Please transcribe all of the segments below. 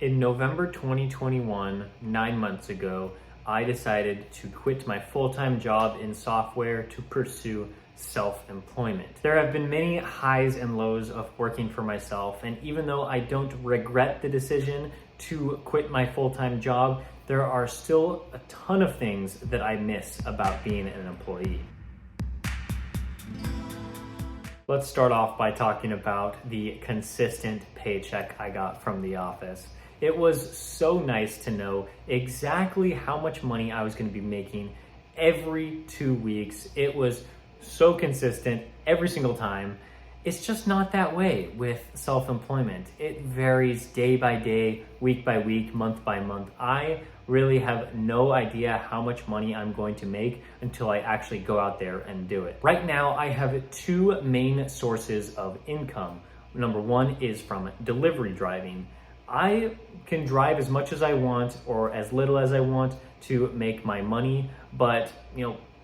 In November 2021, 9 months ago, I decided to quit my full-time job in software to pursue self-employment. There have been many highs and lows of working for myself, and even though I don't regret the decision to quit my full-time job, there are still a ton of things that I miss about being an employee. Let's start off by talking about the consistent paycheck I got from the office. It was so nice to know exactly how much money I was going to be making every 2 weeks. It was so consistent every single time. It's just not that way with self-employment. It varies day by day, week by week, month by month. I really have no idea how much money I'm going to make until I actually go out there and do it. Right now, I have two main sources of income. Number one is from delivery driving. I can drive as much as I want or as little as I want to make my money, but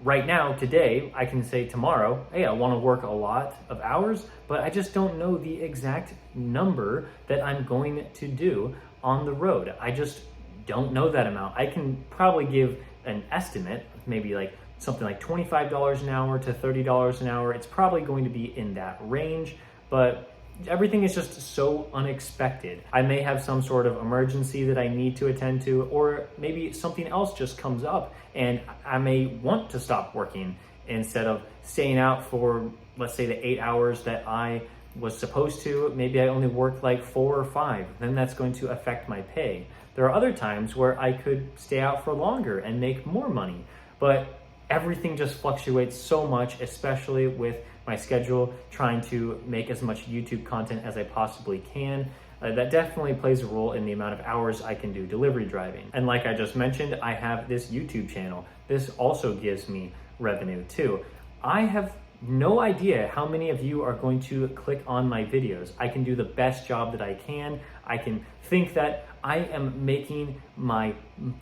right now, today, I can say tomorrow, hey, I want to work a lot of hours, but I just don't know the exact number that I'm going to do on the road. I just don't know that amount. I can probably give an estimate, maybe like something like $25 an hour to $30 an hour. It's probably going to be in that range, but everything is just so unexpected. I may have some sort of emergency that I need to attend to, or maybe something else just comes up and I may want to stop working instead of staying out for, let's say, the 8 hours that I was supposed to. Maybe I only work like 4 or 5. Then that's going to affect my pay. There are other times where I could stay out for longer and make more money, but everything just fluctuates so much, especially with my schedule, trying to make as much YouTube content as I possibly can. That definitely plays a role in the amount of hours I can do delivery driving. And like I just mentioned, I have this YouTube channel. This also gives me revenue too. I have no idea how many of you are going to click on my videos. I can do the best job that I can. I can think that I am making my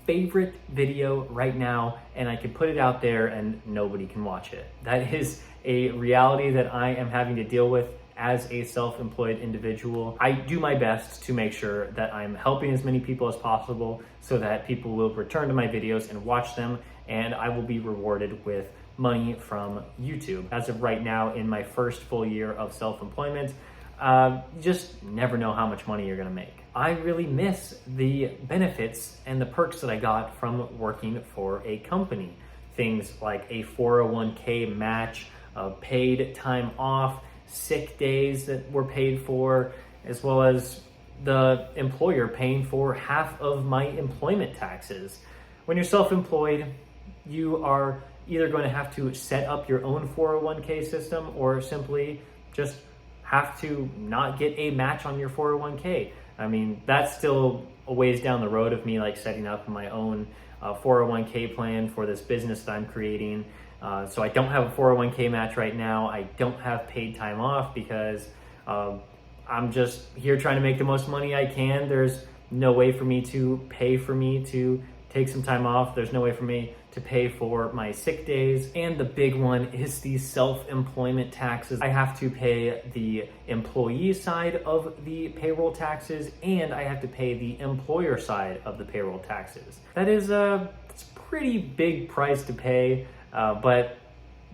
favorite video right now and I can put it out there and nobody can watch it. That is a reality that I am having to deal with as a self-employed individual. I do my best to make sure that I'm helping as many people as possible so that people will return to my videos and watch them, and I will be rewarded with money from YouTube. As of right now, in my first full year of self-employment, you just never know how much money you're gonna make. I really miss the benefits and the perks that I got from working for a company. Things like a 401k match, paid time off, sick days that were paid for, as well as the employer paying for half of my employment taxes. When you're self-employed, you are either going to have to set up your own 401k system or simply just have to not get a match on your 401k. I mean, that's still a ways down the road of me like setting up my own 401k plan for this business that I'm creating. So I don't have a 401k match right now. I don't have paid time off because I'm just here trying to make the most money I can. There's no way for me to pay for me to take some time off. There's no way for me to pay for my sick days. And the big one is the self-employment taxes. I have to pay the employee side of the payroll taxes, and I have to pay the employer side of the payroll taxes. That is it's a pretty big price to pay, but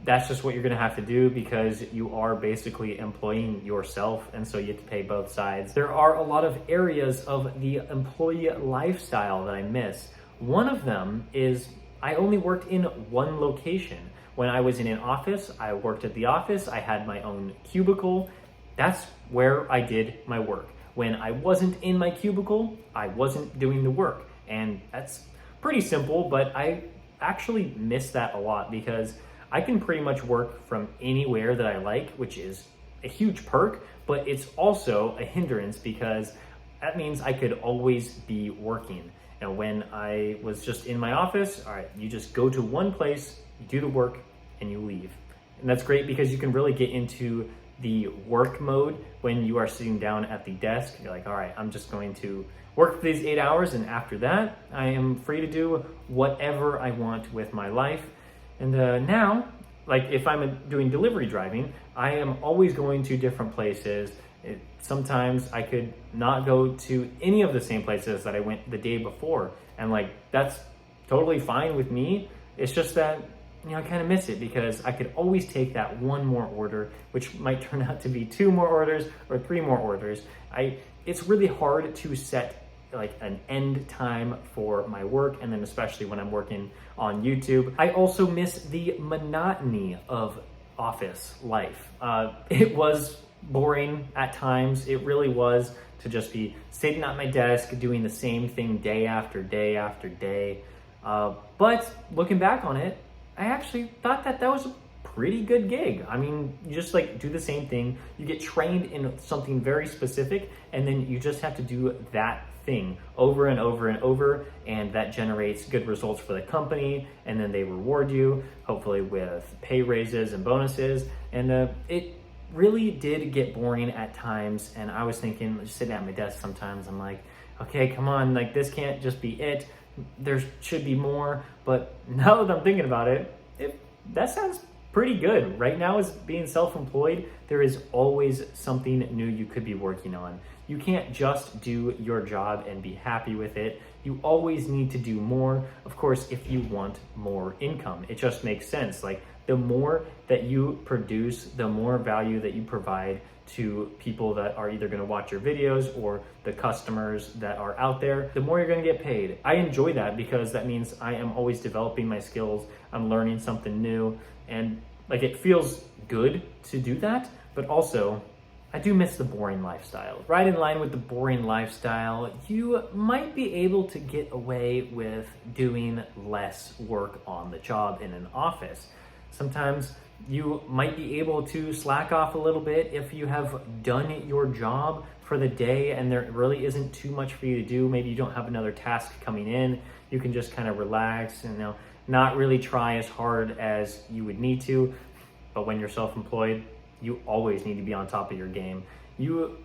that's just what you're gonna have to do because you are basically employing yourself, and so you have to pay both sides. There are a lot of areas of the employee lifestyle that I miss. One of them is I only worked in one location. When I was in an office, I worked at the office. I had my own cubicle. That's where I did my work. When I wasn't in my cubicle, I wasn't doing the work. And that's pretty simple, but I actually miss that a lot because I can pretty much work from anywhere that I like, which is a huge perk, but it's also a hindrance because that means I could always be working. Now, when I was just in my office, all right, you just go to one place, you do the work, and you leave. And that's great because you can really get into the work mode when you are sitting down at the desk. You're like, all right, I'm just going to work for these 8 hours, and after that, I am free to do whatever I want with my life. And now, like if I'm doing delivery driving, I am always going to different places, Sometimes I could not go to any of the same places that I went the day before. And like, that's totally fine with me. It's just that, I kind of miss it because I could always take that one more order, which might turn out to be 2 more orders or 3 more orders. It's really hard to set like an end time for my work, and then especially when I'm working on YouTube. I also miss the monotony of office life. It was boring at times. It really was, to just be sitting at my desk doing the same thing day after day after day. But looking back on it, I actually thought that was a pretty good gig. I mean, you just like do the same thing. You get trained in something very specific, and then you just have to do that thing over and over and over, and that generates good results for the company, and then they reward you, hopefully with pay raises and bonuses. And it really did get boring at times, and I was thinking, just sitting at my desk sometimes, I'm like, okay, come on, like this can't just be it. There should be more. But now that I'm thinking about it, that sounds pretty good. Right now, as being self-employed, there is always something new you could be working on. You can't just do your job and be happy with it. You always need to do more, of course, if you want more income. It just makes sense. Like, the more that you produce, the more value that you provide to people that are either going to watch your videos or the customers that are out there, the more you're going to get paid. I enjoy that because that means I am always developing my skills. I'm learning something new, and like, it feels good to do that, but also I do miss the boring lifestyle. Right in line with the boring lifestyle, you might be able to get away with doing less work on the job in an office. Sometimes you might be able to slack off a little bit if you have done your job for the day and there really isn't too much for you to do. Maybe you don't have another task coming in. You can just kind of relax and not really try as hard as you would need to. But when you're self-employed, you always need to be on top of your game. You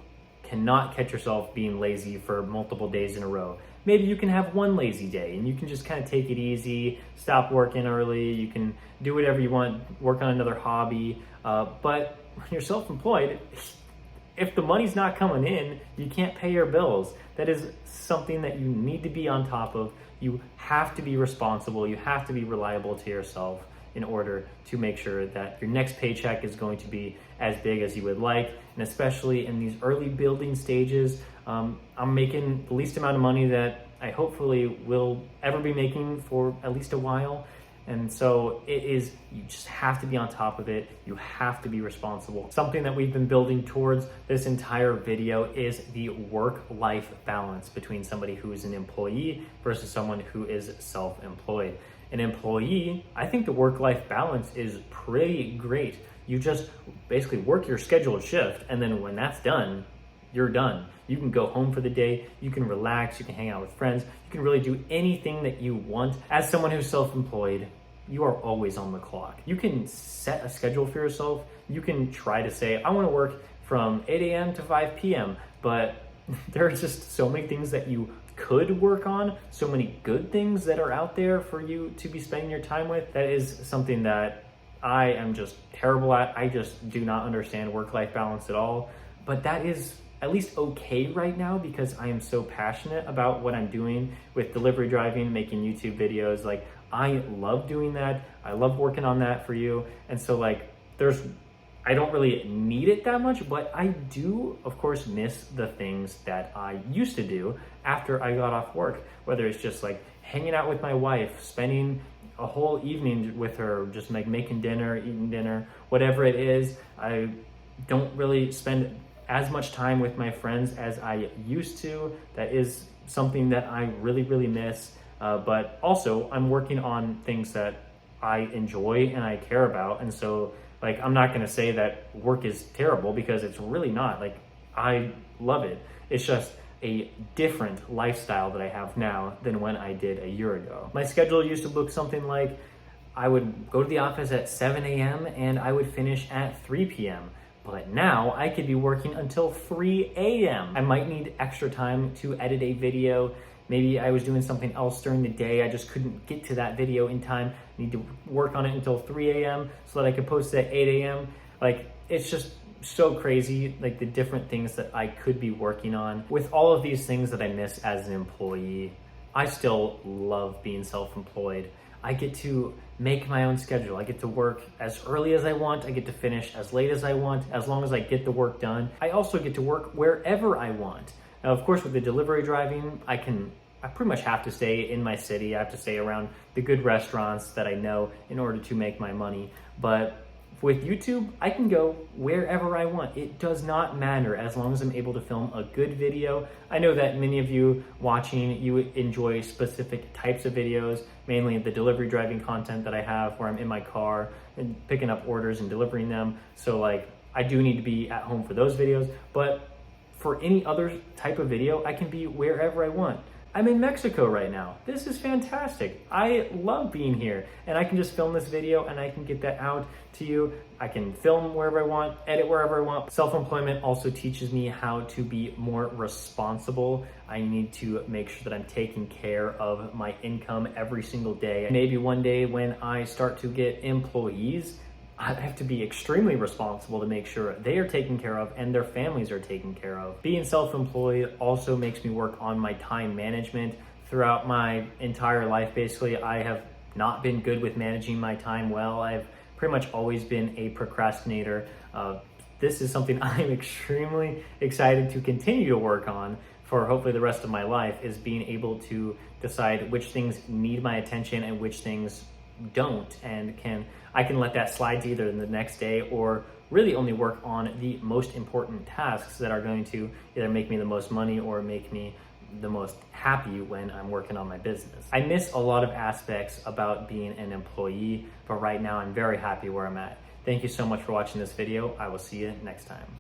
cannot catch yourself being lazy for multiple days in a row. Maybe you can have one lazy day and you can just kind of take it easy, stop working early, you can do whatever you want, work on another hobby. But when you're self-employed, if the money's not coming in, you can't pay your bills. That is something that you need to be on top of. You have to be responsible, you have to be reliable to yourself in order to make sure that your next paycheck is going to be as big as you would like. And especially in these early building stages, I'm making the least amount of money that I hopefully will ever be making for at least a while. And so you just have to be on top of it. You have to be responsible. Something that we've been building towards this entire video is the work-life balance between somebody who is an employee versus someone who is self-employed. An employee, I think the work-life balance is pretty great. You just basically work your scheduled shift, and then when that's done, you're done. You can go home for the day, you can relax, you can hang out with friends, you can really do anything that you want. As someone who's self-employed, you are always on the clock. You can set a schedule for yourself. You can try to say, I want to work from 8 a.m. to 5 p.m., but there are just so many things that you could work on, so many good things that are out there for you to be spending your time with. That is something that I am just terrible at. I just do not understand work-life balance at all. But that is at least okay right now because I am so passionate about what I'm doing with delivery driving, making YouTube videos. Like, I love doing that. I love working on that for you. And so like, I don't really need it that much, but I do, of course, miss the things that I used to do after I got off work, whether it's just like hanging out with my wife, spending a whole evening with her, just like making dinner, eating dinner, whatever it is. I don't really spend as much time with my friends as I used to. That is something that I really, really miss. But also, I'm working on things that I enjoy and I care about. And so, like, I'm not gonna say that work is terrible because it's really not. Like, I love it. It's just a different lifestyle that I have now than when I did a year ago. My schedule used to look something like I would go to the office at 7 a.m. and I would finish at 3 p.m. But now I could be working until 3 a.m. I might need extra time to edit a video. Maybe I was doing something else during the day. I just couldn't get to that video in time. I need to work on it until 3 a.m. so that I could post it at 8 a.m. Like, it's just so crazy, like the different things that I could be working on. With all of these things that I miss as an employee, I still love being self-employed. I get to make my own schedule. I get to work as early as I want. I get to finish as late as I want, as long as I get the work done. I also get to work wherever I want. Now, of course, with the delivery driving, I pretty much have to stay in my city. I have to stay around the good restaurants that I know in order to make my money. But with YouTube, I can go wherever I want. It does not matter as long as I'm able to film a good video. I know that many of you watching, you enjoy specific types of videos, mainly the delivery driving content that I have where I'm in my car and picking up orders and delivering them. So like, I do need to be at home for those videos, but for any other type of video, I can be wherever I want. I'm in Mexico right now. This is fantastic. I love being here, and I can just film this video and I can get that out to you. I can film wherever I want, edit wherever I want. Self-employment also teaches me how to be more responsible. I need to make sure that I'm taking care of my income every single day. Maybe one day when I start to get employees, I have to be extremely responsible to make sure they are taken care of and their families are taken care of. Being self-employed also makes me work on my time management. Throughout my entire life, basically, I have not been good with managing my time well. I've pretty much always been a procrastinator. This is something I'm extremely excited to continue to work on for hopefully the rest of my life, is being able to decide which things need my attention and which things don't, and I can let that slide to either the next day or really only work on the most important tasks that are going to either make me the most money or make me the most happy when I'm working on my business. I miss a lot of aspects about being an employee, but right now I'm very happy where I'm at. Thank you so much for watching this video. I will see you next time.